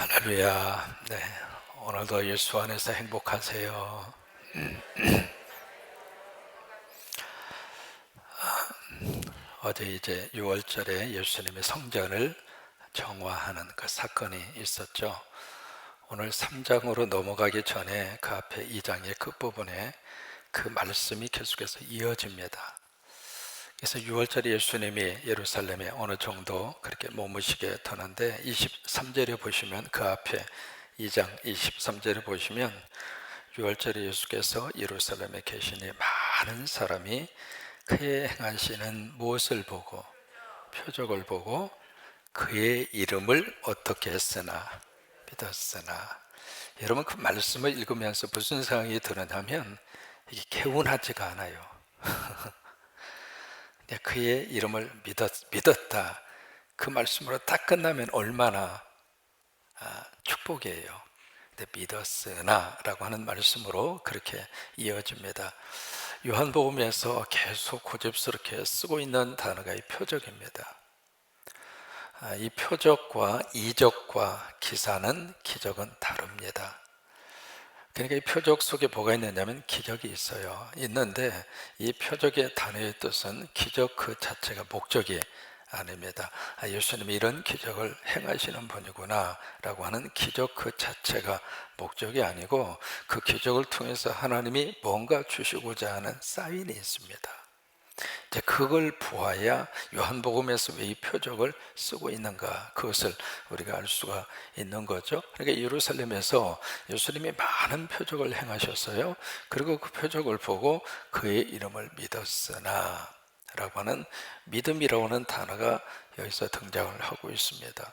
할렐루야. 네, 오늘도 예수 안에서 행복하세요. 어제 이제 6월절에 예수님의 성전을 정화하는 그 사건이 있었죠. 오늘 3장으로 넘어가기 전에 그 앞에 2장의 끝부분에 그 말씀이 계속해서 이어집니다. 그래서 6월절에 예수님이 예루살렘에 어느 정도 그렇게 머무시게 되는데 23절에 보시면 그 앞에 2장 23절에 보시면 6월절에 예수께서 예루살렘에 계시니 많은 사람이 그의 행하시는 무엇을 보고 표적을 보고 그의 이름을 어떻게 했으나 믿었으나. 여러분, 그 말씀을 읽으면서 무슨 생각이 드느냐면 이게 개운하지가 않아요. 그의 이름을 믿었다, 그 말씀으로 딱 끝나면 얼마나 축복이에요. 근데 믿었으나 라고 하는 말씀으로 그렇게 이어집니다. 요한복음에서 계속 고집스럽게 쓰고 있는 단어가 이 표적입니다. 이 표적과 이적과 기사는, 기적은 다릅니다. 그러니까 이 표적 속에 뭐가 있느냐면 기적이 있는데 이 표적의 단어의 뜻은 기적 그 자체가 목적이 아닙니다. 예수님이 이런 기적을 행하시는 분이구나 라고 하는 기적 그 자체가 목적이 아니고, 그 기적을 통해서 하나님이 뭔가 주시고자 하는 사인이 있습니다. 이제 그걸 보아야 요한복음에서 왜 이 표적을 쓰고 있는가, 그것을 우리가 알 수가 있는 거죠. 그러니까 예루살렘에서 예수님이 많은 표적을 행하셨어요. 그리고 그 표적을 보고 그의 이름을 믿었으나 라고 하는 믿음이라고 하는 단어가 여기서 등장을 하고 있습니다.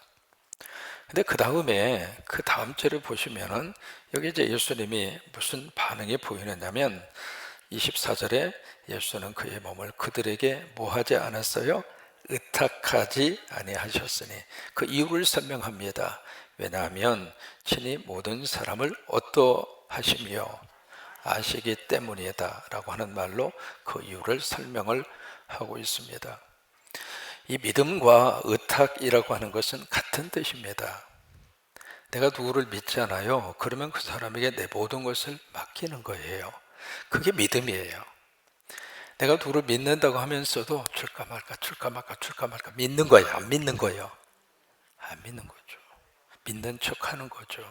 근데 그 다음 절을 보시면은 여기 이제 예수님이 무슨 반응이 보이느냐면 24절에 예수는 그의 몸을 그들에게 뭐 하지 않았어요? 의탁하지 아니하셨으니. 그 이유를 설명합니다. 왜냐하면 친히 모든 사람을 어떠하시며 아시기 때문이다 라고 하는 말로 그 이유를 설명을 하고 있습니다. 이 믿음과 의탁이라고 하는 것은 같은 뜻입니다. 내가 누구를 믿잖아요. 그러면 그 사람에게 내 모든 것을 맡기는 거예요. 그게 믿음이에요. 내가 누구를 믿는다고 하면서도 줄까 말까 믿는 거예요, 안 믿는 거예요? 안 믿는 거죠. 믿는 척 하는 거죠.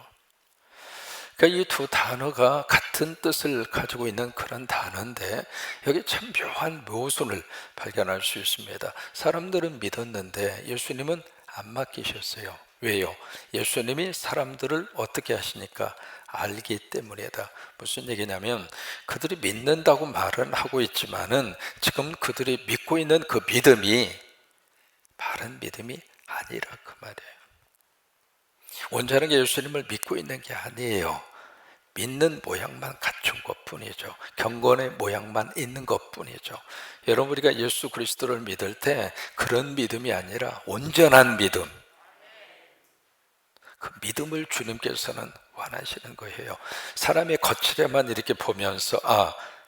그러니까 이 두 단어가 같은 뜻을 가지고 있는 그런 단어인데 여기 참 묘한 묘순을 발견할 수 있습니다. 사람들은 믿었는데 예수님은 안 맡기셨어요. 왜요? 예수님이 사람들을 어떻게 하시니까? 알기 때문이다. 무슨 얘기냐면 그들이 믿는다고 말은 하고 있지만은 지금 그들이 믿고 있는 그 믿음이 바른 믿음이 아니라 그 말이에요. 온전하게 예수님을 믿고 있는 게 아니에요. 믿는 모양만 갖춘 것뿐이죠. 경건의 모양만 있는 것뿐이죠. 여러분, 우리가 예수 그리스도를 믿을 때 그런 믿음이 아니라 온전한 믿음, 그 믿음을 주님께서는 원하시는 거예요. 사람의 거칠에만 이렇게 보면서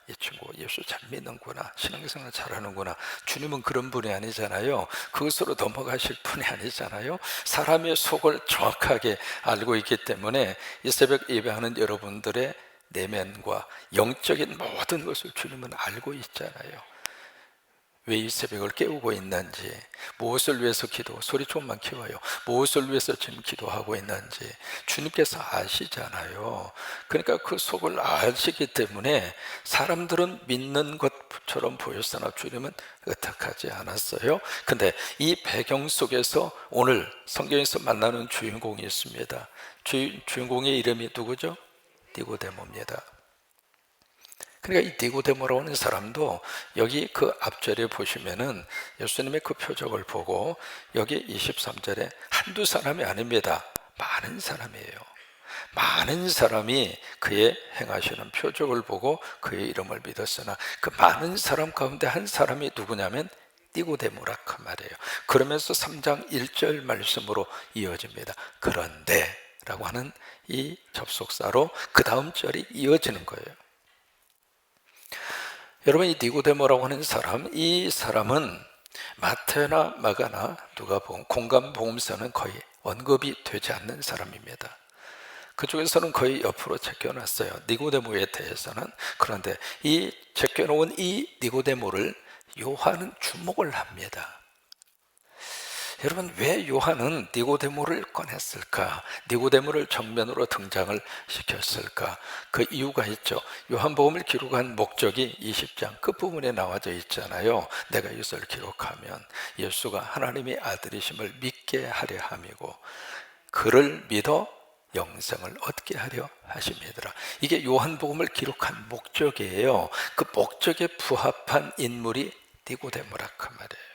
이 친구 예수 잘 믿는구나, 신앙생활 잘하는구나. 주님은 그런 분이 아니잖아요. 그것으로 넘어가실 분이 아니잖아요. 사람의 속을 정확하게 알고 있기 때문에 이 새벽 예배하는 여러분들의 내면과 영적인 모든 것을 주님은 알고 있잖아요. 왜 이 새벽을 깨우고 있는지, 무엇을 위해서 소리 조금만 키워요. 무엇을 위해서 지금 기도하고 있는지 주님께서 아시잖아요. 그러니까 그 속을 아시기 때문에 사람들은 믿는 것처럼 보였으나 주님은 의탁하지 않았어요. 근데 이 배경 속에서 오늘 성경에서 만나는 주인공이 있습니다. 주인공의 이름이 누구죠? 니고데모입니다. 그러니까 이 니고데모라고 하는 사람도 여기 그 앞절에 보시면은 예수님의 그 표적을 보고 여기 23절에 한두 사람이 아닙니다. 많은 사람이에요. 많은 사람이 그의 행하시는 표적을 보고 그의 이름을 믿었으나 그 많은 사람 가운데 한 사람이 누구냐면 니고데모라 그 말이에요. 그러면서 3장 1절 말씀으로 이어집니다. 그런데 라고 하는 이 접속사로 그 다음 절이 이어지는 거예요. 여러분, 이 니고데모라고 하는 사람, 이 사람은 마태나 마가나 누가복음, 공간복음서는 거의 언급이 되지 않는 사람입니다. 그쪽에서는 거의 옆으로 제껴놨어요. 니고데모에 대해서는. 그런데 이 제껴놓은 이 니고데모를 요한은 주목을 합니다. 여러분, 왜 요한은 니고데모를 꺼냈을까? 니고데모를 정면으로 등장을 시켰을까? 그 이유가 있죠. 요한복음을 기록한 목적이 20장 끝부분에 나와져 있잖아요. 내가 이것을 기록하면 예수가 하나님의 아들이심을 믿게 하려 함이고 그를 믿어 영생을 얻게 하려 하심이더라. 이게 요한복음을 기록한 목적이에요. 그 목적에 부합한 인물이 니고데모라 그 말이에요.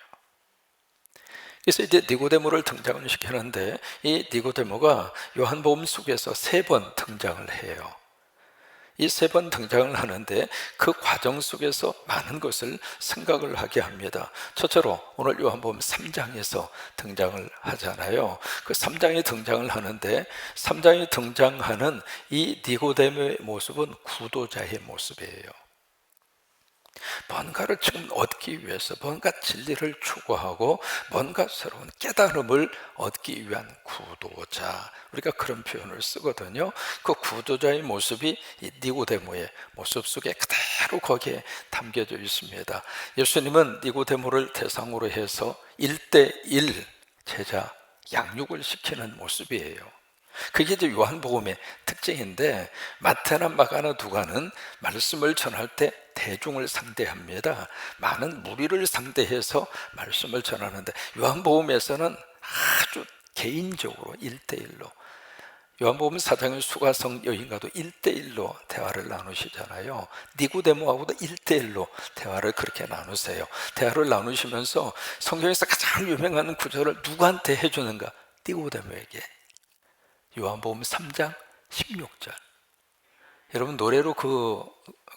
그래서 이제 니고데모를 등장을 시키는데 이 니고데모가 요한복음 속에서 3번 등장을 해요. 이 3번 등장을 하는데 그 과정 속에서 많은 것을 생각을 하게 합니다. 첫째로 오늘 요한복음 3장에서 등장을 하잖아요. 그 3장에 등장을 하는데 3장에 등장하는 이 니고데모의 모습은 구도자의 모습이에요. 뭔가를 지금 얻기 위해서 뭔가 진리를 추구하고 뭔가 새로운 깨달음을 얻기 위한 구도자, 우리가 그런 표현을 쓰거든요. 그 구도자의 모습이 이 니고데모의 모습 속에 그대로 거기에 담겨져 있습니다. 예수님은 니고데모를 대상으로 해서 1대1 제자 양육을 시키는 모습이에요. 그게 이제 요한복음의 특징인데 마태나 마가나 누가는 말씀을 전할 때 대중을 상대합니다. 많은 무리를 상대해서 말씀을 전하는데 요한복음에서는 아주 개인적으로 1대1로, 요한복음 4장의 수가성 여인과도 1대1로 대화를 나누시잖아요. 니고데모하고도 1대1로 대화를 그렇게 나누세요. 대화를 나누시면서 성경에서 가장 유명한 구절을 누구한테 해주는가? 니고데모에게. 요한복음 3장 16절. 여러분 노래로 그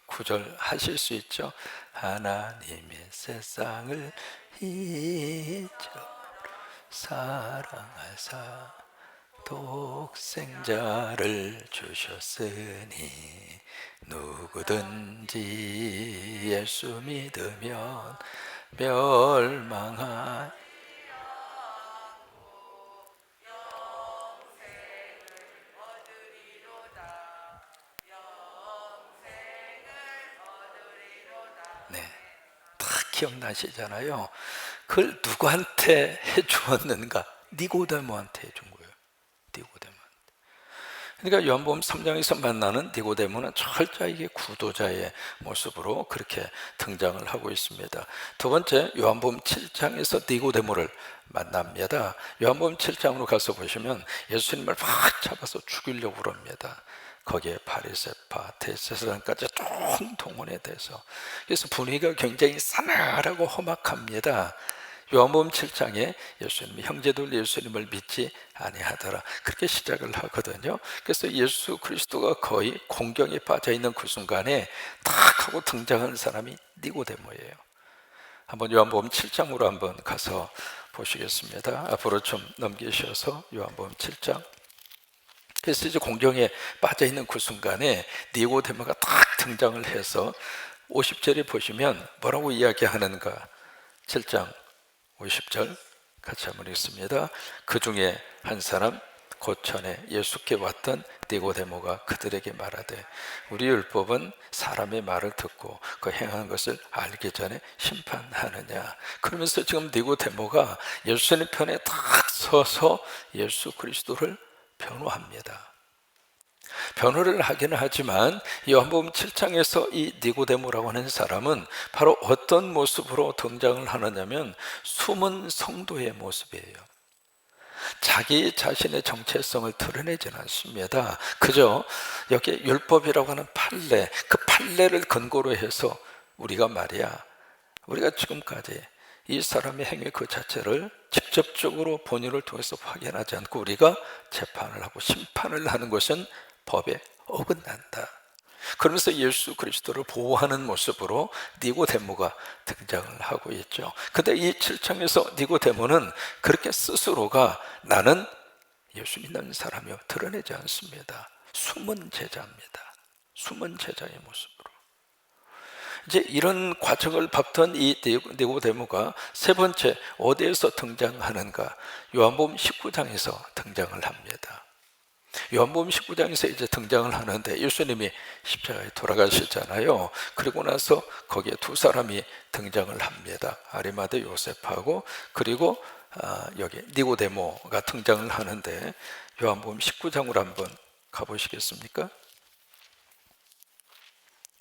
구절 하실 수 있죠? 하나님의 세상을 이처럼 사랑하사 독생자를 주셨으니 누구든지 예수 믿으면 멸망한 기억나시잖아요. 그걸 누구한테 해주었는가? 니고데모한테 해준 거예요. 니고데모한테. 그러니까 요한복음 3장에서 만나는 니고데모는 철저하게 구도자의 모습으로 그렇게 등장을 하고 있습니다. 두 번째, 요한복음 7장에서 니고데모를 만납니다. 요한복음 7장으로 가서 보시면 예수님을 확 잡아서 죽이려고 그럽니다. 거기에 바리새파, 대제사장까지 총동원에 대해서, 그래서 분위기가 굉장히 싸늘하고 험악합니다. 요한복음 7장에 예수님, 형제들 예수님을 믿지 아니하더라, 그렇게 시작을 하거든요. 그래서 예수 그리스도가 거의 공경에 빠져 있는 그 순간에 탁 하고 등장하는 사람이 니고데모예요. 한번 요한복음 7장으로 한번 가서 보시겠습니다. 앞으로 좀 넘기셔서 요한복음 7장. 그래서 이제 공경에 빠져 있는 그 순간에 니고데모가 딱 등장을 해서 50절에 보시면 뭐라고 이야기하는가? 7장 50절 같이 한번 읽습니다. 그 중에 한 사람 곧 전에 예수께 왔던 니고데모가 그들에게 말하되 우리 율법은 사람의 말을 듣고 그 행한 것을 알기 전에 심판하느냐. 그러면서 지금 니고데모가 예수님 편에 딱 서서 예수 그리스도를 변호합니다. 변호를 하기는 하지만 요한복음 7장에서 이 니고데모라고 하는 사람은 바로 어떤 모습으로 등장을 하느냐면 숨은 성도의 모습이에요. 자기 자신의 정체성을 드러내지는 않습니다. 그저 여기 율법이라고 하는 판례, 그 판례를 근거로 해서 우리가 말이야, 우리가 지금까지 이 사람의 행위 그 자체를 직접적으로 본인을 통해서 확인하지 않고 우리가 재판을 하고 심판을 하는 것은 법에 어긋난다. 그러면서 예수 그리스도를 보호하는 모습으로 니고데모가 등장을 하고 있죠. 근데 이 7장에서 니고데모는 그렇게 스스로가 나는 예수 믿는 사람이요 드러내지 않습니다. 숨은 제자입니다. 숨은 제자의 모습으로. 이제 이런 과정을 밟던 이 니고데모가 세 번째 어디에서 등장하는가? 요한복음 19장에서 등장을 합니다. 요한복음 19장에서 이제 등장을 하는데 예수님이 십자가에 돌아가셨잖아요. 그리고 나서 거기에 두 사람이 등장을 합니다. 아리마대 요셉하고 그리고 여기 니고데모가 등장을 하는데 요한복음 19장으로 한번 가보시겠습니까?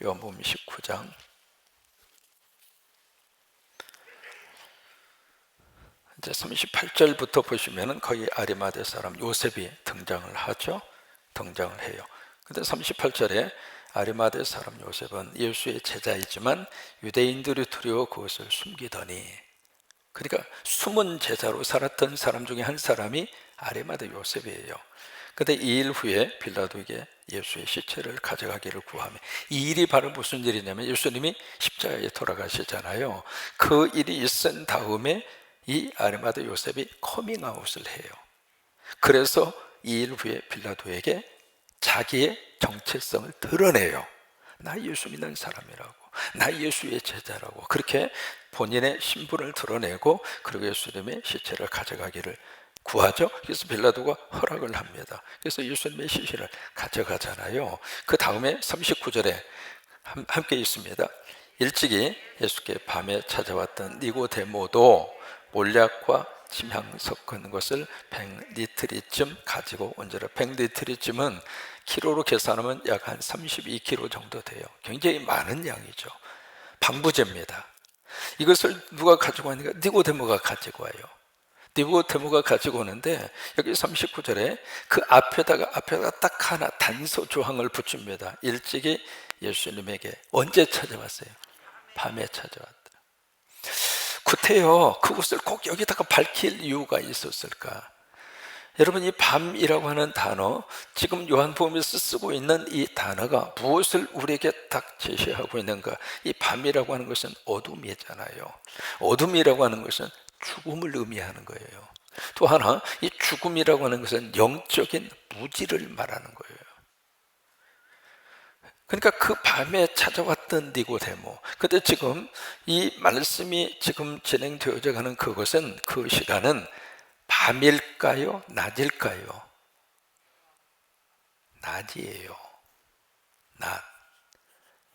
요한복음 19장 이제 38절부터 보시면은 거기 아리마대 사람 요셉이 등장을 하죠. 등장을 해요. 근데 38절에 아리마대 사람 요셉은 예수의 제자이지만 유대인들이 두려워 그것을 숨기더니, 그러니까 숨은 제자로 살았던 사람 중에 한 사람이 아리마대 요셉이에요. 근데 2일 후에 빌라도에게 예수의 시체를 가져가기를 구하며, 이 일이 바로 무슨 일이냐면 예수님이 십자가에 돌아가시잖아요. 그 일이 있은 다음에 이 아리마대 요셉이 커밍아웃을 해요. 그래서 2일 후에 빌라도에게 자기의 정체성을 드러내요. 나 예수 믿는 사람이라고, 나 예수의 제자라고, 그렇게 본인의 신분을 드러내고 그리고 예수님의 시체를 가져가기를 구하죠. 그래서 빌라도가 허락을 합니다. 그래서 예수님의 시체를 가져가잖아요. 그 다음에 39절에 함께 있습니다. 일찍이 예수께 밤에 찾아왔던 니고데모도 몰약과 침향 섞은 것을 100리트리쯤 가지고 온지라. 100리트리쯤은 키로로 계산하면 약 한 32kg 정도 돼요. 굉장히 많은 양이죠. 방부제입니다. 이것을 누가 가지고 왔는가? 니고데모가 가지고 와요. 니고데모가 가지고 오는데 여기 39절에 그 앞에다가 딱 하나 단서 조항을 붙입니다. 일찍이 예수님에게 언제 찾아왔어요? 밤에 찾아왔다. 구태여 그것을 꼭 여기다가 밝힐 이유가 있었을까? 여러분, 이 밤이라고 하는 단어, 지금 요한복음에서 쓰고 있는 이 단어가 무엇을 우리에게 딱 제시하고 있는가? 이 밤이라고 하는 것은 어둠이잖아요. 어둠이라고 하는 것은 죽음을 의미하는 거예요. 또 하나, 이 죽음이라고 하는 것은 영적인 무지를 말하는 거예요. 그러니까 그 밤에 찾아왔던 니고데모, 근데 지금 이 말씀이 지금 진행되어져 가는 그것은, 그 시간은 밤일까요? 낮일까요? 낮이에요. 낮.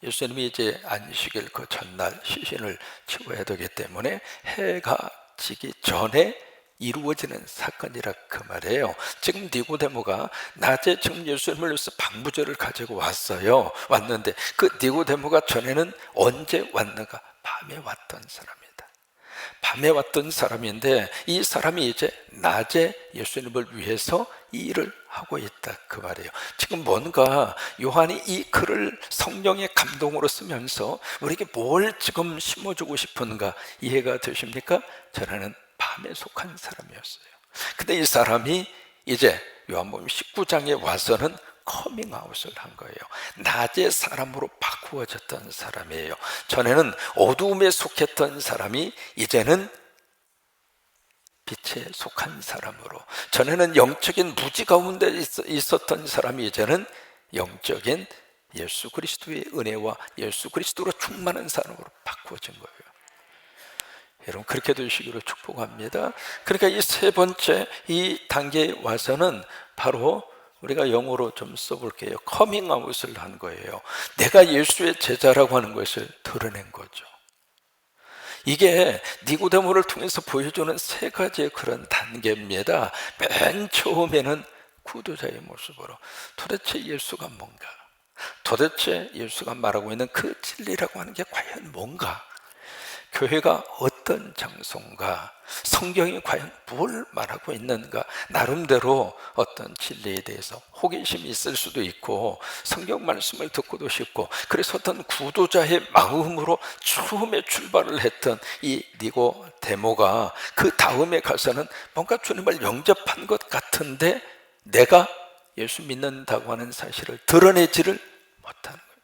예수님이 이제 안식일 그 전날 시신을 치워야 되기 때문에 해가 지기 전에 이루어지는 사건이라 그 말이에요. 지금 니고데모가 낮에 지금 예수님을 위해서 방부제를 가지고 왔는데 그 니고데모가 전에는 언제 왔는가? 밤에 왔던 사람이다. 밤에 왔던 사람인데 이 사람이 이제 낮에 예수님을 위해서 이 일을 하고 있다 그 말이에요. 지금 뭔가 요한이 이 글을 성령의 감동으로 쓰면서 우리에게 뭘 지금 심어주고 싶은가 이해가 되십니까? 전에는 밤에 속한 사람이었어요. 근데 이 사람이 이제 요한복음 19장에 와서는 커밍아웃을 한 거예요. 낮의 사람으로 바꾸어졌던 사람이에요. 전에는 어두움에 속했던 사람이 이제는 빛에 속한 사람으로, 전에는 영적인 무지 가운데 있었던 사람이 이제는 영적인 예수 그리스도의 은혜와 예수 그리스도로 충만한 사람으로 바꾸어진 거예요. 여러분, 그렇게 되시기를 축복합니다. 그러니까 이 세 번째 이 단계에 와서는 바로 우리가 영어로 좀 써볼게요. 커밍아웃을 한 거예요. 내가 예수의 제자라고 하는 것을 드러낸 거죠. 이게 니고데모를 통해서 보여주는 세 가지의 그런 단계입니다. 맨 처음에는 구도자의 모습으로 도대체 예수가 뭔가, 도대체 예수가 말하고 있는 그 진리라고 하는 게 과연 뭔가, 교회가 어떤 장소인가, 성경이 과연 뭘 말하고 있는가, 나름대로 어떤 진리에 대해서 호기심이 있을 수도 있고 성경 말씀을 듣고도 싶고, 그래서 어떤 구도자의 마음으로 처음에 출발을 했던 이 니고데모가 그 다음에 가서는 뭔가 주님을 영접한 것 같은데 내가 예수 믿는다고 하는 사실을 드러내지를 못하는 거예요.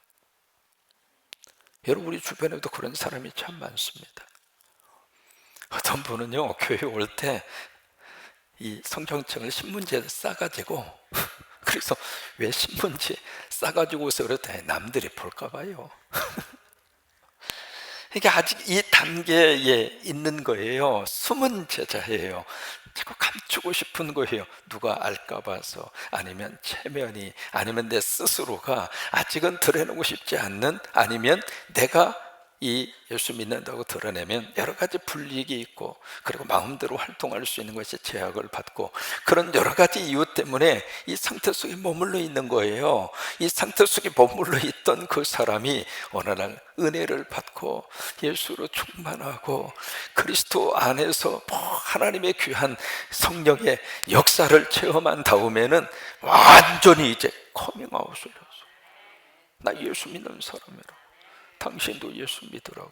여러분, 우리 주변에도 그런 사람이 참 많습니다. 어떤 분은요, 교회 올 때 이 성경책을 신문지에 싸가지고 그래서 왜 신문지 싸가지고 오서 그랬더니 남들이 볼까 봐요. 그러니까 아직 이 단계에 있는 거예요. 숨은 제자예요. 자꾸 감추고 싶은 거예요. 누가 알까 봐서, 아니면 체면이, 아니면 내 스스로가 아직은 드러내고 싶지 않는, 아니면 내가 이 예수 믿는다고 드러내면 여러 가지 불이익이 있고, 그리고 마음대로 활동할 수 있는 것이 제약을 받고, 그런 여러 가지 이유 때문에 이 상태 속에 머물러 있는 거예요. 이 상태 속에 머물러 있던 그 사람이 어느 날 은혜를 받고 예수로 충만하고 그리스도 안에서 하나님의 귀한 성령의 역사를 체험한 다음에는 완전히 이제 커밍아웃을 해서, 나 예수 믿는 사람이라, 당신도 예수 믿으라고.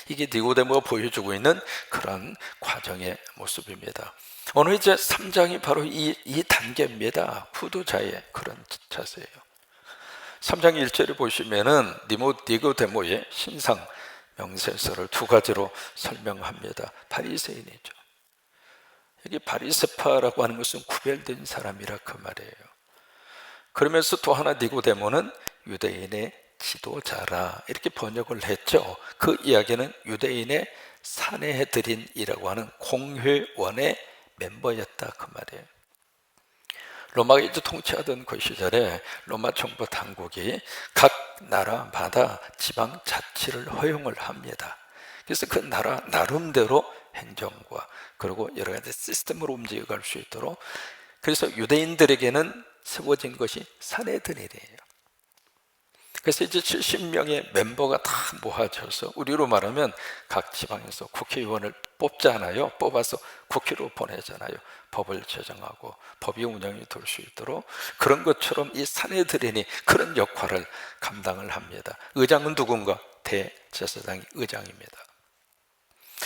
이게 니고데모가 보여주고 있는 그런 과정의 모습입니다. 오늘 이제 3장이 바로 이 단계입니다. 후도자의 그런 자세예요. 3장 1절을 보시면은 니고데모의 신상 명세서를 두 가지로 설명합니다. 바리새인이죠. 여기 바리새파라고 하는 것은 구별된 사람이라 그 말이에요. 그러면서 또 하나 니고데모는 유대인의 지도자라 이렇게 번역을 했죠. 그 이야기는 유대인의 산헤드린이라고 하는 공회원의 멤버였다 그 말이에요. 로마가 이제 통치하던 그 시절에 로마 정부 당국이 각 나라마다 지방 자치를 허용을 합니다. 그래서 그 나라 나름대로 행정과 그리고 여러 가지 시스템으로 움직여갈 수 있도록, 그래서 유대인들에게는 세워진 것이 산헤드린이에요. 그래서 이제 70명의 멤버가 다 모아져서, 우리로 말하면 각 지방에서 국회의원을 뽑잖아요. 뽑아서 국회로 보내잖아요. 법을 제정하고 법이 운영이 될 수 있도록. 그런 것처럼 이 산헤드린이 그런 역할을 감당을 합니다. 의장은 누군가? 대제사장이 의장입니다.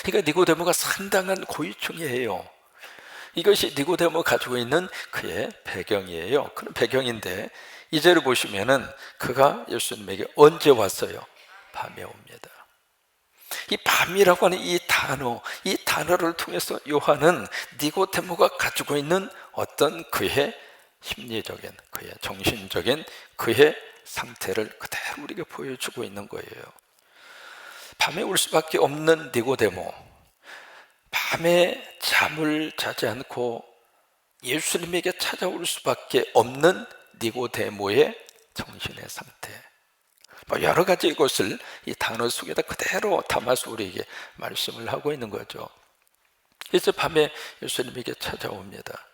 그러니까 니고데모가 상당한 고위층이에요. 이것이 니고데모 가지고 있는 그의 배경이에요. 그런 배경인데, 이제를 보시면은 그가 예수님에게 언제 왔어요? 밤에 옵니다. 이 밤이라고 하는 이 단어를 통해서 요한은 니고데모가 가지고 있는 어떤 그의 심리적인, 그의 정신적인 그의 상태를 그대로 우리에게 보여주고 있는 거예요. 밤에 올 수밖에 없는 니고데모, 밤에 잠을 자지 않고 예수님에게 찾아올 수밖에 없는 니고데모의 정신의 상태, 여러 가지 것을 이 단어 속에다 그대로 담아서 우리에게 말씀을 하고 있는 거죠. 이제 밤에 예수님에게 찾아옵니다.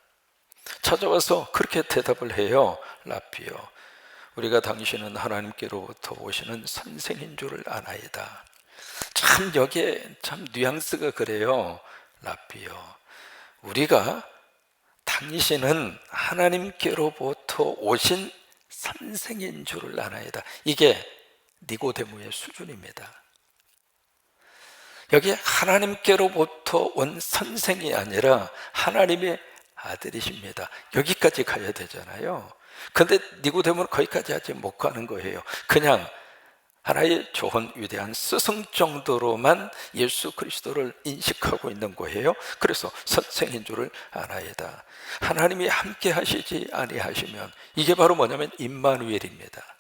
찾아와서 그렇게 대답을 해요. 라비요, 우리가 당신은 하나님께로부터 오시는 선생인 줄을 아나이다. 참 여기에 참 뉘앙스가 그래요. 라비요, 우리가 당신은 하나님께로부터 오신 선생인 줄을 아나이다. 이게 니고데모의 수준입니다. 여기 하나님께로부터 온 선생이 아니라 하나님의 아들이십니다. 여기까지 가야 되잖아요. 근데 니고데모는 거기까지 아직 못 가는 거예요. 그냥 하나의 좋은 위대한 스승 정도로만 예수 그리스도를 인식하고 있는 거예요. 그래서 선생인 줄을 아나이다. 하나님이 함께 하시지 아니하시면, 이게 바로 뭐냐면 임마누엘입니다.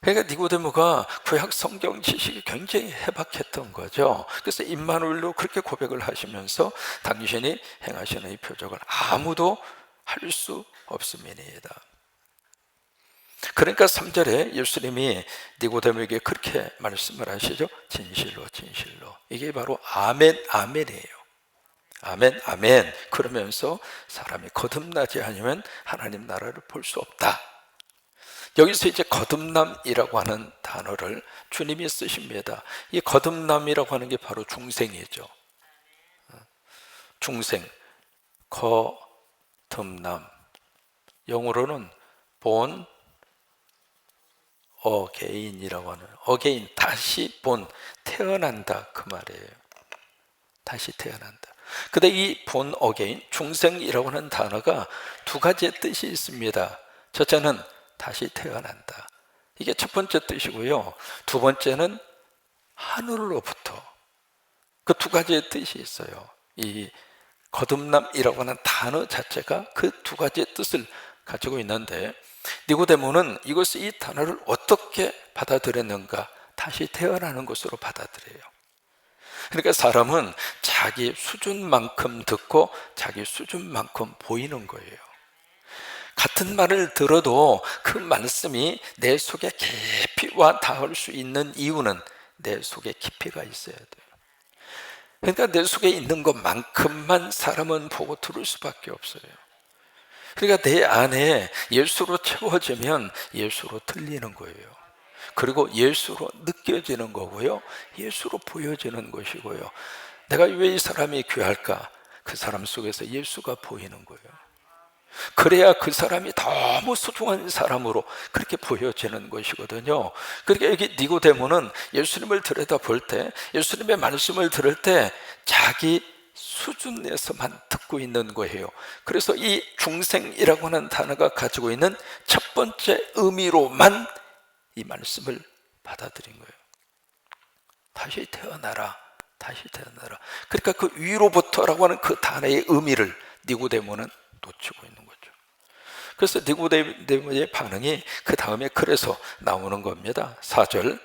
그러니까 니고데모가 구약 성경 지식이 굉장히 해박했던 거죠. 그래서 임마누엘로 그렇게 고백을 하시면서 당신이 행하시는 이 표적을 아무도 할 수 없음이니이다. 그러니까 3절에 예수님이 니고데모에게 그렇게 말씀을 하시죠. 진실로 진실로. 이게 바로 아멘 아멘이에요. 아멘 아멘. 그러면서 사람이 거듭나지 않으면 하나님 나라를 볼 수 없다. 여기서 이제 거듭남이라고 하는 단어를 주님이 쓰십니다. 이 거듭남이라고 하는 게 바로 중생이죠. 중생, 거듭남. 영어로는 born again이라고 하는, again, 다시 본, 태어난다 그 말이에요. 다시 태어난다. 근데 이 born again, 중생이라고 하는 단어가 두 가지의 뜻이 있습니다. 첫째는 다시 태어난다. 이게 첫 번째 뜻이고요. 두 번째는 하늘로부터. 그 두 가지의 뜻이 있어요. 이 거듭남이라고 하는 단어 자체가 그 두 가지의 뜻을 가지고 있는데, 니고데모는 이것을 이 단어를 어떻게 받아들였는가? 다시 태어나는 것으로 받아들여요. 그러니까 사람은 자기 수준만큼 듣고 자기 수준만큼 보이는 거예요. 같은 말을 들어도 그 말씀이 내 속에 깊이 와 닿을 수 있는 이유는 내 속에 깊이가 있어야 돼요. 그러니까 내 속에 있는 것만큼만 사람은 보고 들을 수밖에 없어요. 그러니까 내 안에 예수로 채워지면 예수로 들리는 거예요. 그리고 예수로 느껴지는 거고요, 예수로 보여지는 것이고요. 내가 왜 이 사람이 귀할까? 그 사람 속에서 예수가 보이는 거예요. 그래야 그 사람이 너무 소중한 사람으로 그렇게 보여지는 것이거든요. 그러니까 여기 니고데모는 예수님을 들여다볼 때, 예수님의 말씀을 들을 때 자기 수준에서만 듣고 있는 거예요. 그래서 이 중생이라고 하는 단어가 가지고 있는 첫 번째 의미로만 이 말씀을 받아들인 거예요. 다시 태어나라, 다시 태어나라. 그러니까 그 위로부터라고 하는 그 단어의 의미를 니고데모는 놓치고 있는 거죠. 그래서 니고데모의 반응이 그 다음에 그래서 나오는 겁니다. 4절,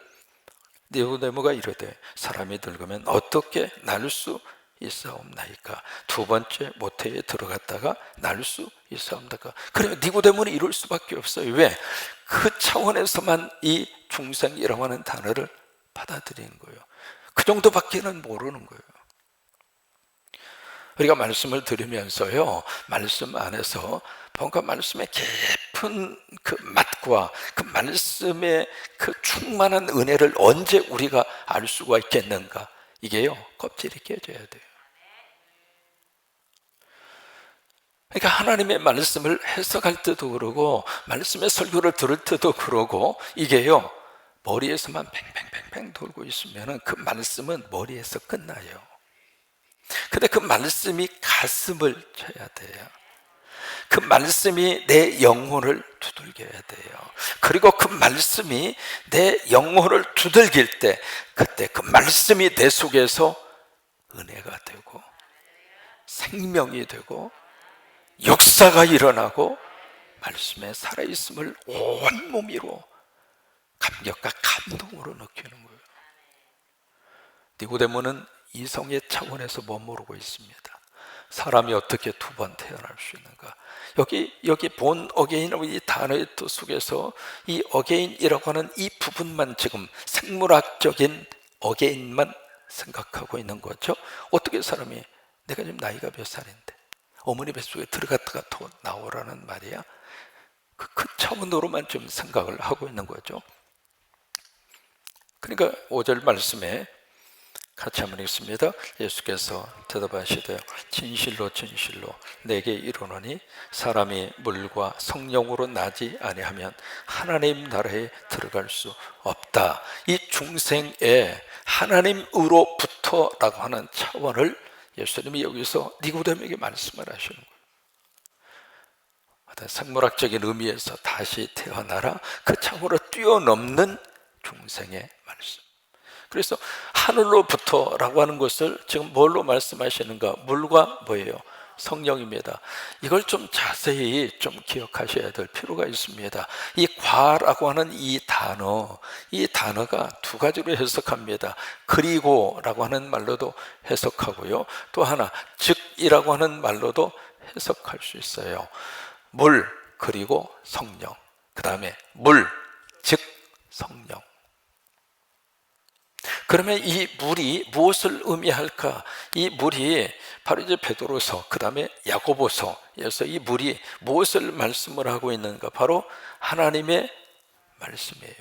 니고데모가 이르되 사람이 늙으면 어떻게 날 수 있사옵나이까? 두 번째 모태에 들어갔다가 날 수 있사옵나이까? 그래요, 니고데모는 이럴 수밖에 없어요. 왜? 그 차원에서만 이 중생이라고 하는 단어를 받아들이는 거예요. 그 정도밖에는 모르는 거예요. 우리가 말씀을 들으면서요, 말씀 안에서 뭔가 말씀의 깊은 그 맛과 그 말씀의 그 충만한 은혜를 언제 우리가 알 수가 있겠는가? 이게요, 껍질이 깨져야 돼요. 그러니까 하나님의 말씀을 해석할 때도 그러고 말씀의 설교를 들을 때도 그러고 이게요, 머리에서만 팽팽팽팽 돌고 있으면 그 말씀은 머리에서 끝나요. 근데 그 말씀이 가슴을 쳐야 돼요. 그 말씀이 내 영혼을 두들겨야 돼요. 그리고 그 말씀이 내 영혼을 두들길 때 그때 그 말씀이 내 속에서 은혜가 되고 생명이 되고 역사가 일어나고 말씀에 살아있음을 온몸으로 감격과 감동으로 느끼는 거예요. 니고데모는 이성의 차원에서 머무르고 있습니다. 사람이 어떻게 두 번 태어날 수 있는가? 여기 본 어게인이라고 이 단어의 뜻 속에서 이 어게인이라고 하는 이 부분만 지금 생물학적인 어게인만 생각하고 있는 거죠. 어떻게 사람이, 내가 지금 나이가 몇 살인데 어머니 뱃속에 들어갔다가 또 나오라는 말이야? 그 차원으로만 좀 생각을 하고 있는 거죠. 그러니까 5절 말씀에 같이 한번 읽습니다. 예수께서 대답하시되 진실로 진실로 내게 이르노니 사람이 물과 성령으로 나지 아니하면 하나님 나라에 들어갈 수 없다. 이 중생의 하나님으로부터라고 하는 차원을 예수님이 여기서 니고데모에게 말씀을 하시는 거예요. 생물학적인 의미에서 다시 태어나라, 그 차원을 뛰어넘는 중생의 말씀. 그래서 하늘로부터라고 하는 것을 지금 뭘로 말씀하시는가? 물과 뭐예요? 성령입니다. 이걸 좀 자세히 좀 기억하셔야 될 필요가 있습니다. 이 과라고 하는 이 단어가 두 가지로 해석합니다. 그리고라고 하는 말로도 해석하고요, 또 하나 즉이라고 하는 말로도 해석할 수 있어요. 물 그리고 성령, 그 다음에 물 즉 성령. 그러면 이 물이 무엇을 의미할까? 이 물이 바로 이제 베드로서, 그 다음에 야고보서에서 이 물이 무엇을 말씀을 하고 있는가? 바로 하나님의 말씀이에요.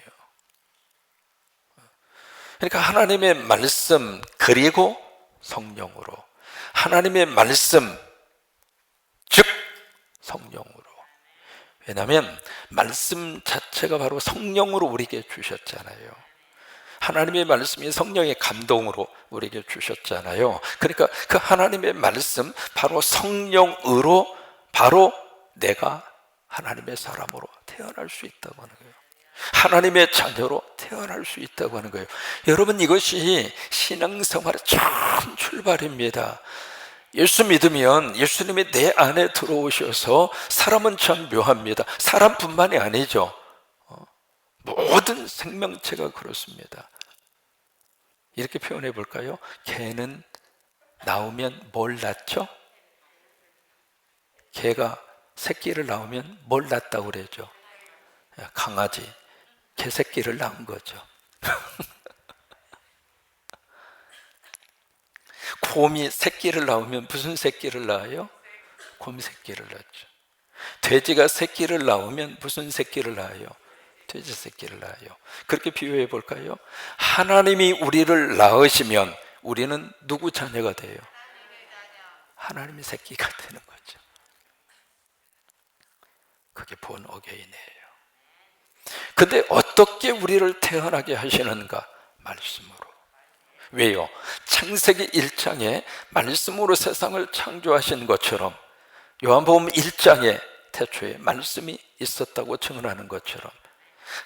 그러니까 하나님의 말씀 그리고 성령으로, 하나님의 말씀 즉 성령으로. 왜냐하면 말씀 자체가 바로 성령으로 우리에게 주셨잖아요. 하나님의 말씀이 성령의 감동으로 우리에게 주셨잖아요. 그러니까 그 하나님의 말씀, 바로 성령으로 바로 내가 하나님의 사람으로 태어날 수 있다고 하는 거예요. 하나님의 자녀로 태어날 수 있다고 하는 거예요. 여러분, 이것이 신앙생활의 참 출발입니다. 예수 믿으면 예수님이 내 안에 들어오셔서, 사람은 참 묘합니다. 사람뿐만이 아니죠. 모든 생명체가 그렇습니다. 이렇게 표현해 볼까요? 개는 낳으면 뭘 낳죠? 개가 새끼를 낳으면 뭘 낳았다고 그러죠? 강아지, 개새끼를 낳은 거죠. 곰이 새끼를 낳으면 무슨 새끼를 낳아요? 곰 새끼를 낳죠. 돼지가 새끼를 낳으면 무슨 새끼를 낳아요? 돼지 새끼를 낳아요. 그렇게 비유해 볼까요? 하나님이 우리를 낳으시면 우리는 누구 자녀가 돼요? 하나님의 새끼가 되는 거죠. 그게 본 어게인이에요. 근데 어떻게 우리를 태어나게 하시는가? 말씀으로. 왜요? 창세기 1장에 말씀으로 세상을 창조하신 것처럼, 요한복음 1장에 태초에 말씀이 있었다고 증언하는 것처럼,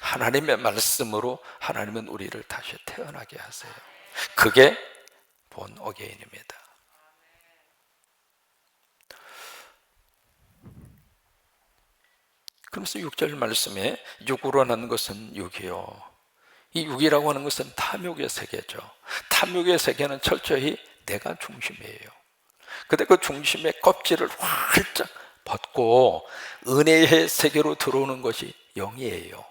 하나님의 말씀으로 하나님은 우리를 다시 태어나게 하세요. 그게 본 어게인입니다. 그러면서 6절 말씀에 육으로 난 것은 육이요. 이 육이라고 하는 것은 탐욕의 세계죠. 탐욕의 세계는 철저히 내가 중심이에요. 근데 그 중심의 껍질을 활짝 벗고 은혜의 세계로 들어오는 것이 영이에요.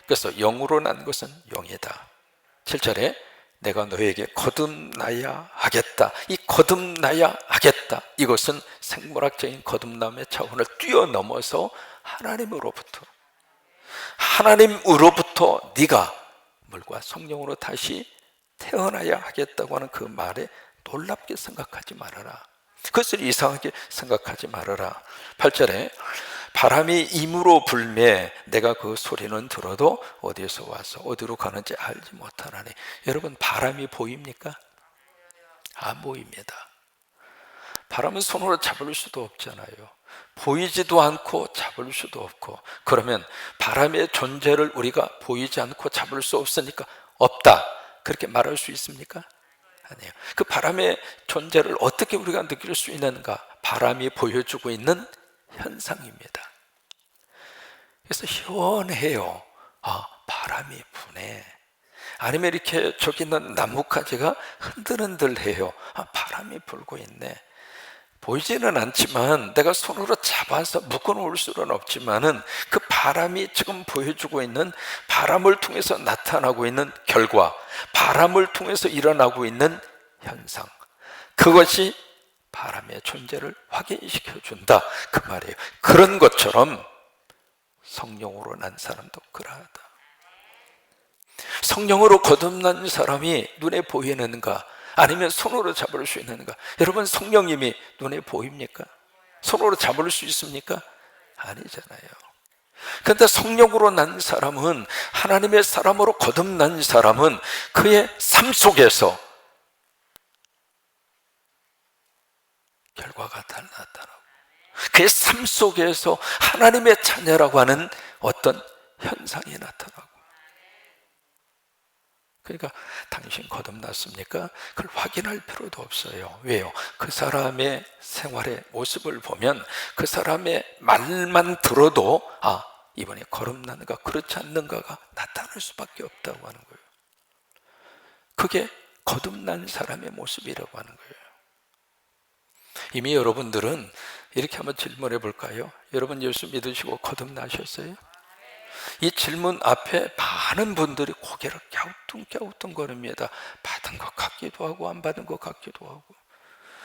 그래서 영으로 난 것은 영이다. 7절에 내가 너에게 거듭나야 하겠다. 이 거듭나야 하겠다, 이것은 생물학적인 거듭남의 차원을 뛰어넘어서 하나님으로부터 네가 물과 성령으로 다시 태어나야 하겠다고 하는 그 말에 놀랍게 생각하지 말아라. 그것을 이상하게 생각하지 말아라. 8절에 바람이 임으로 불매 내가 그 소리는 들어도 어디에서 와서 어디로 가는지 알지 못하나니. 여러분, 바람이 보입니까? 안 보입니다. 바람은 손으로 잡을 수도 없잖아요. 보이지도 않고 잡을 수도 없고. 그러면 바람의 존재를 우리가 보이지 않고 잡을 수 없으니까 없다, 그렇게 말할 수 있습니까? 아니에요. 그 바람의 존재를 어떻게 우리가 느낄 수 있는가? 바람이 보여주고 있는 현상입니다. 그래서 시원해요. 아, 바람이 부네. 아니면 이렇게 저기 있는 나뭇가지가 흔들흔들해요. 아, 바람이 불고 있네. 보이지는 않지만 내가 손으로 잡아서 묶어놓을 수는 없지만은 그 바람이 지금 보여주고 있는, 바람을 통해서 나타나고 있는 결과, 바람을 통해서 일어나고 있는 현상, 그것이 바람의 존재를 확인시켜준다, 그 말이에요. 그런 것처럼 성령으로 난 사람도 그러하다. 성령으로 거듭난 사람이 눈에 보이는가? 아니면 손으로 잡을 수 있는가? 여러분, 성령님이 눈에 보입니까? 손으로 잡을 수 있습니까? 아니잖아요. 그런데 성령으로 난 사람은, 하나님의 사람으로 거듭난 사람은 그의 삶 속에서 결과가 나타나고, 그의 삶 속에서 하나님의 자녀라고 하는 어떤 현상이 나타나고. 그러니까 당신 거듭났습니까? 그걸 확인할 필요도 없어요. 왜요? 그 사람의 생활의 모습을 보면 그 사람의 말만 들어도 아, 이번에 거듭났는가 그렇지 않는가가 나타날 수밖에 없다고 하는 거예요. 그게 거듭난 사람의 모습이라고 하는 거예요. 이미 여러분들은 이렇게 한번 질문해 볼까요? 여러분, 예수 믿으시고 거듭나셨어요? 이 질문 앞에 많은 분들이 고개를 갸우뚱갸우뚱거립니다. 받은 것 같기도 하고 안 받은 것 같기도 하고.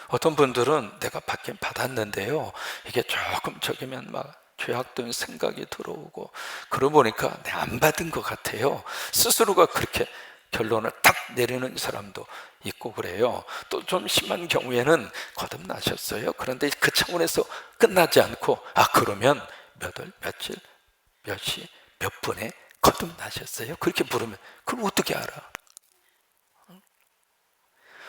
어떤 분들은 내가 받긴 받았는데요, 이게 조금 저기면 막 죄악된 생각이 들어오고, 그러고 보니까 내가 안 받은 것 같아요. 스스로가 그렇게 결론을 딱 내리는 사람도 있고 그래요. 또 좀 심한 경우에는 거듭나셨어요. 그런데 그 차원에서 끝나지 않고, 아, 그러면 몇 월, 며칠, 몇 시, 몇 분에 거듭나셨어요? 그렇게 물으면 그걸 어떻게 알아?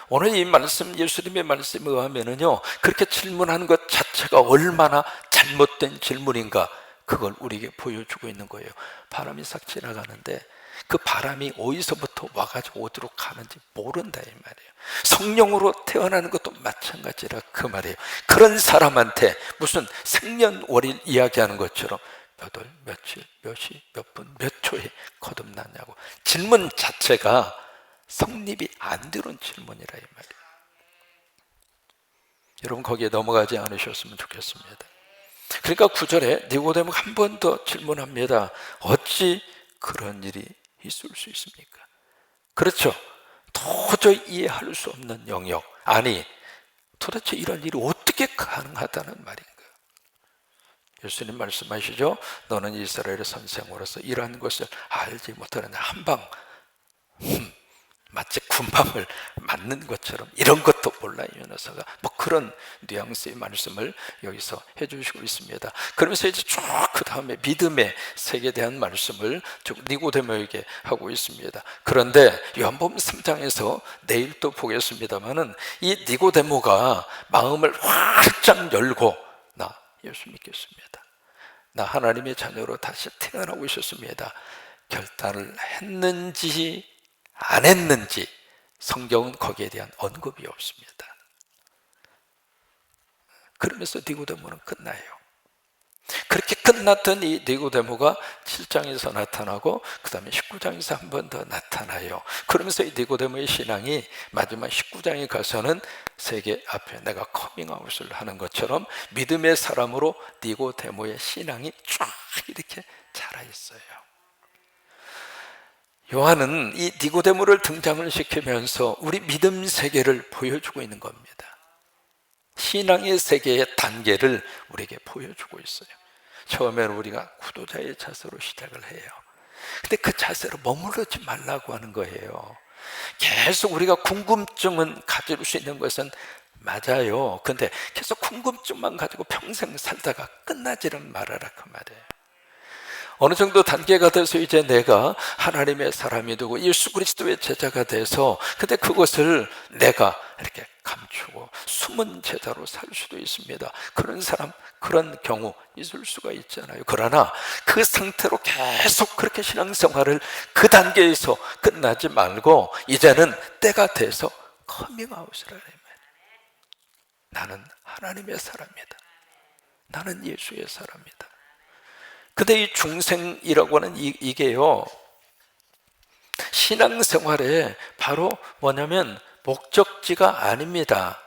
오늘 이 말씀, 예수님의 말씀에 의하면은요, 그렇게 질문하는 것 자체가 얼마나 잘못된 질문인가, 그걸 우리에게 보여주고 있는 거예요. 바람이 싹 지나가는데 그 바람이 어디서부터 와가지고 어디로 가는지 모른다 이 말이에요. 성령으로 태어나는 것도 마찬가지라 그 말이에요. 그런 사람한테 무슨 생년월일 이야기하는 것처럼 몇 월, 며칠, 몇 시, 몇 분, 몇 초에 거듭났냐고 질문 자체가 성립이 안 되는 질문이라 이 말이에요. 여러분 거기에 넘어가지 않으셨으면 좋겠습니다. 그러니까 9절에 니고데모가 한 번 더 질문합니다. 어찌 그런 일이 있을 수 있습니까? 그렇죠. 도저히 이해할 수 없는 영역. 아니 도대체 이런 일이 어떻게 가능하다는 말인가? 예수님 말씀하시죠. 너는 이스라엘의 선생으로서 이러한 것을 알지 못하느냐. 한방 마치 군밤을 맞는 것처럼 이런 것도 몰라 이 녀석아. 뭐 그런 뉘앙스의 말씀을 여기서 해주시고 있습니다. 그러면서 이제 쭉 그 다음에 믿음의 세계에 대한 말씀을 쭉 니고데모에게 하고 있습니다. 그런데 요한복음 3장에서 내일 또 보겠습니다만은 이 니고데모가 마음을 활짝 열고 나 예수 믿겠습니다. 나 하나님의 자녀로 다시 태어나고 있었습니다. 결단을 했는지 안 했는지 성경은 거기에 대한 언급이 없습니다. 그러면서 니고데모는 끝나요. 그렇게 끝났던 이 니고데모가 7장에서 나타나고 그 다음에 19장에서 한 번 더 나타나요. 그러면서 이 니고데모의 신앙이 마지막 19장에 가서는 세계 앞에 내가 커밍아웃을 하는 것처럼 믿음의 사람으로 니고데모의 신앙이 쫙 이렇게 자라있어요. 요한은 이 니고데모를 등장을 시키면서 우리 믿음 세계를 보여주고 있는 겁니다. 신앙의 세계의 단계를 우리에게 보여주고 있어요. 처음에는 우리가 구도자의 자세로 시작을 해요. 근데 그 자세로 머무르지 말라고 하는 거예요. 계속 우리가 궁금증은 가질 수 있는 것은 맞아요. 근데 계속 궁금증만 가지고 평생 살다가 끝나지는 말아라 그 말이에요. 어느 정도 단계가 돼서 이제 내가 하나님의 사람이 되고 예수 그리스도의 제자가 돼서 근데 그것을 내가 이렇게 감추고 숨은 제자로 살 수도 있습니다. 그런 사람, 그런 경우 있을 수가 있잖아요. 그러나 그 상태로 계속 그렇게 신앙생활을 그 단계에서 끝나지 말고 이제는 때가 돼서 커밍아웃을 하려면 나는 하나님의 사람이다. 나는 예수의 사람이다. 근데 이 중생이라고 하는 이게요, 신앙생활에 바로 뭐냐면 목적지가 아닙니다.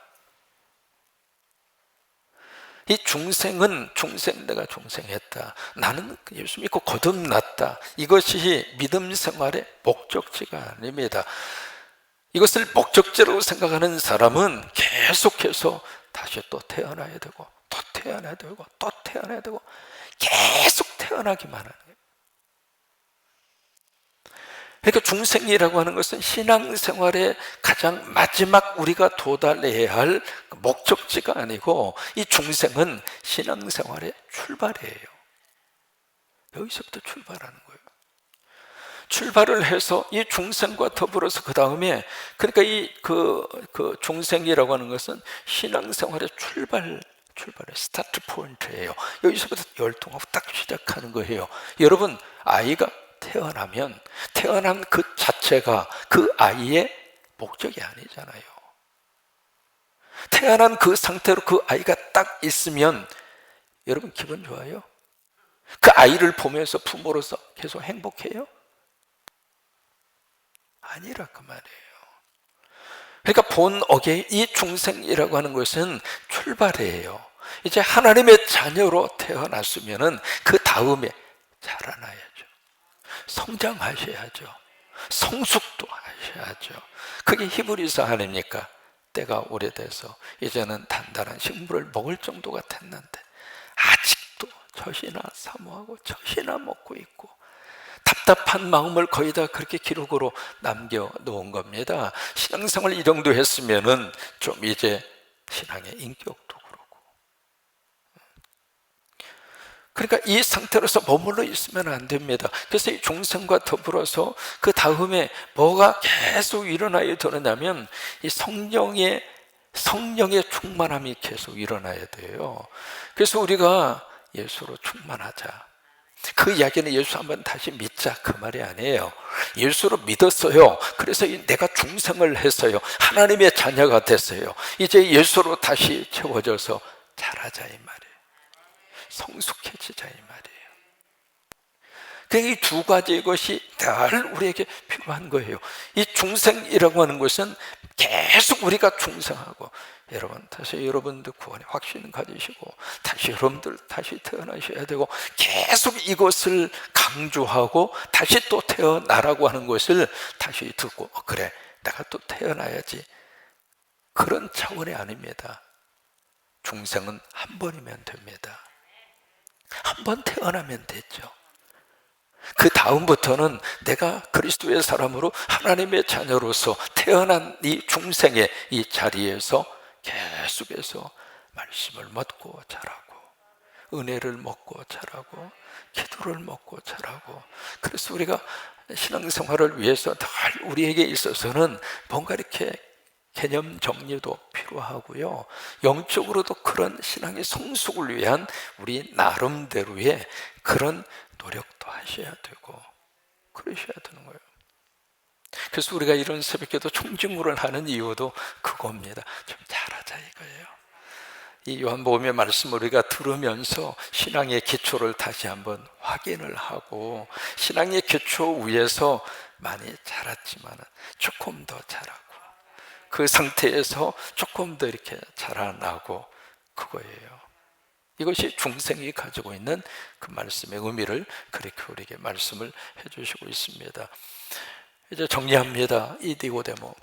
이 중생은 내가 중생했다. 나는 예수 믿고 거듭났다. 이것이 믿음 생활의 목적지가 아닙니다. 이것을 목적지라고 생각하는 사람은 계속해서 다시 또 태어나야 되고 또 태어나야 되고 또 태어나야 되고 계속 태어나기만 하는 거예요. 그러니까 중생이라고 하는 것은 신앙생활의 가장 마지막 우리가 도달해야 할 목적지가 아니고 이 중생은 신앙생활의 출발이에요. 여기서부터 출발하는 거예요. 출발을 해서 이 중생과 더불어서 그 다음에 그러니까 그 중생이라고 하는 것은 신앙생활의 출발의 스타트 포인트예요. 여기서부터 열동하고 딱 시작하는 거예요. 여러분 아이가 태어난 그 자체가 그 아이의 목적이 아니잖아요. 태어난 그 상태로 그 아이가 딱 있으면 여러분 기분 좋아요? 그 아이를 보면서 부모로서 계속 행복해요? 아니라 그 말이에요. 그러니까 본어게 이 중생이라고 하는 것은 출발이에요. 이제 하나님의 자녀로 태어났으면은 그 다음에 자라나야죠. 성장하셔야죠. 성숙도 하셔야죠. 그게 히브리서 아닙니까? 때가 오래돼서 이제는 단단한 식물을 먹을 정도가 됐는데 아직도 젖이나 사모하고 젖이나 먹고 있고 답답한 마음을 거의 다 그렇게 기록으로 남겨놓은 겁니다. 신앙생활 이 정도 했으면은 좀 이제 신앙의 인격도 그렇고 그러니까 이 상태로서 머물러 있으면 안 됩니다. 그래서 이 중생과 더불어서 그 다음에 뭐가 계속 일어나야 되느냐면 이 성령의 충만함이 계속 일어나야 돼요. 그래서 우리가 예수로 충만하자. 그 이야기는 예수 한번 다시 믿자. 자, 그 말이 아니에요. 예수를 믿었어요. 그래서 내가 중생을 했어요. 하나님의 자녀가 됐어요. 이제 예수로 다시 채워져서 자라자 이 말이에요. 성숙해지자 이 말이에요. 그러니까 이 두 가지 것이 늘 우리에게 필요한 거예요. 이 중생이라고 하는 것은 계속 우리가 중생하고, 여러분 다시 여러분들 구원의 확신 가지시고 다시 여러분들 다시 태어나셔야 되고, 계속 이것을 강조하고 다시 또 태어나라고 하는 것을 다시 듣고, 그래 내가 또 태어나야지, 그런 차원이 아닙니다. 중생은 한 번이면 됩니다. 한 번 태어나면 됐죠. 그 다음부터는 내가 그리스도의 사람으로 하나님의 자녀로서 태어난 이 중생의 이 자리에서 계속해서 말씀을 먹고 자라고, 은혜를 먹고 자라고, 기도를 먹고 자라고. 그래서 우리가 신앙생활을 위해서 늘 우리에게 있어서는 뭔가 이렇게 개념 정리도 필요하고요, 영적으로도 그런 신앙의 성숙을 위한 우리 나름대로의 그런 노력도 하셔야 되고 그러셔야 되는 거예요. 그래서 우리가 이런 새벽기도 청진구를 하는 이유도 그겁니다. 좀 잘하자 이거예요. 이 요한복음의 말씀을 우리가 들으면서 신앙의 기초를 다시 한번 확인을 하고, 신앙의 기초 위에서 많이 자랐지만 조금 더 자라고, 그 상태에서 조금 더 이렇게 자라나고, 그거예요. 이것이 중생이 가지고 있는 그 말씀의 의미를 그렇게 우리에게 말씀을 해주시고 있습니다. 이제 정리합니다. 이 니고데모,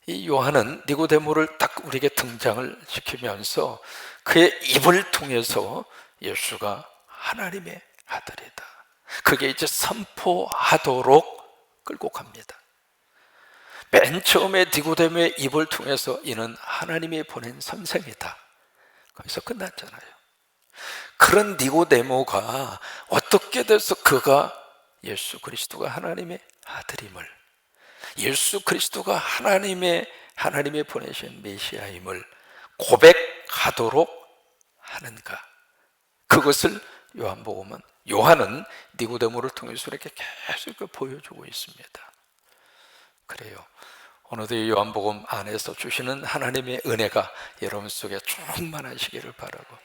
이 요한은 니고데모를 딱 우리에게 등장을 시키면서 그의 입을 통해서 예수가 하나님의 아들이다, 그게 이제 선포하도록 끌고 갑니다. 맨 처음에 니고데모의 입을 통해서 이는 하나님이 보낸 선생이다, 거기서 끝났잖아요. 그런 니고데모가 어떻게 돼서 그가 예수 그리스도가 하나님의 아들임을, 예수 그리스도가 하나님의 보내신 메시아임을 고백하도록 하는가? 그것을 요한은 니고데모를 통해서 이렇게 계속 보여주고 있습니다. 그래요. 오늘도 요한복음 안에서 주시는 하나님의 은혜가 여러분 속에 충만하시기를 바라고,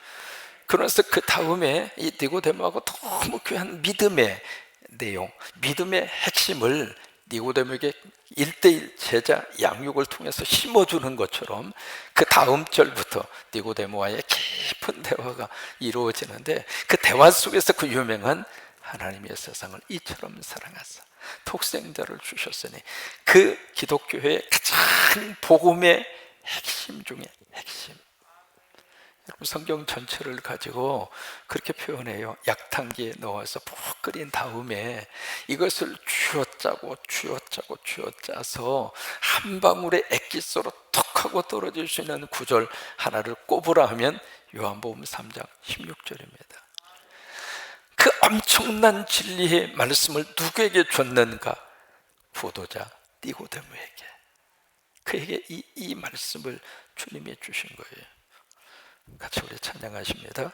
그래서 그 다음에 이 니고데모하고 너무 귀한 믿음의 내용, 믿음의 핵심을 니고데모에게 1:1 제자 양육을 통해서 심어주는 것처럼 그 다음 절부터 니고데모와의 깊은 대화가 이루어지는데, 그 대화 속에서 그 유명한 하나님의 세상을 이처럼 사랑하사 독생자를 주셨으니, 그 기독교의 가장 복음의 핵심 중에 핵심. 여러분 성경 전체를 가지고 그렇게 표현해요. 약탕기에 넣어서 푹 끓인 다음에 이것을 쥐어짜서 한 방울의 액기스로 톡 하고 떨어질 수 있는 구절 하나를 꼽으라 하면 요한복음 3장 16절입니다. 그 엄청난 진리의 말씀을 누구에게 줬는가? 포도자 니고데모에게. 그에게 이 말씀을 주님이 주신 거예요. 같이 우리 찬양하십니다.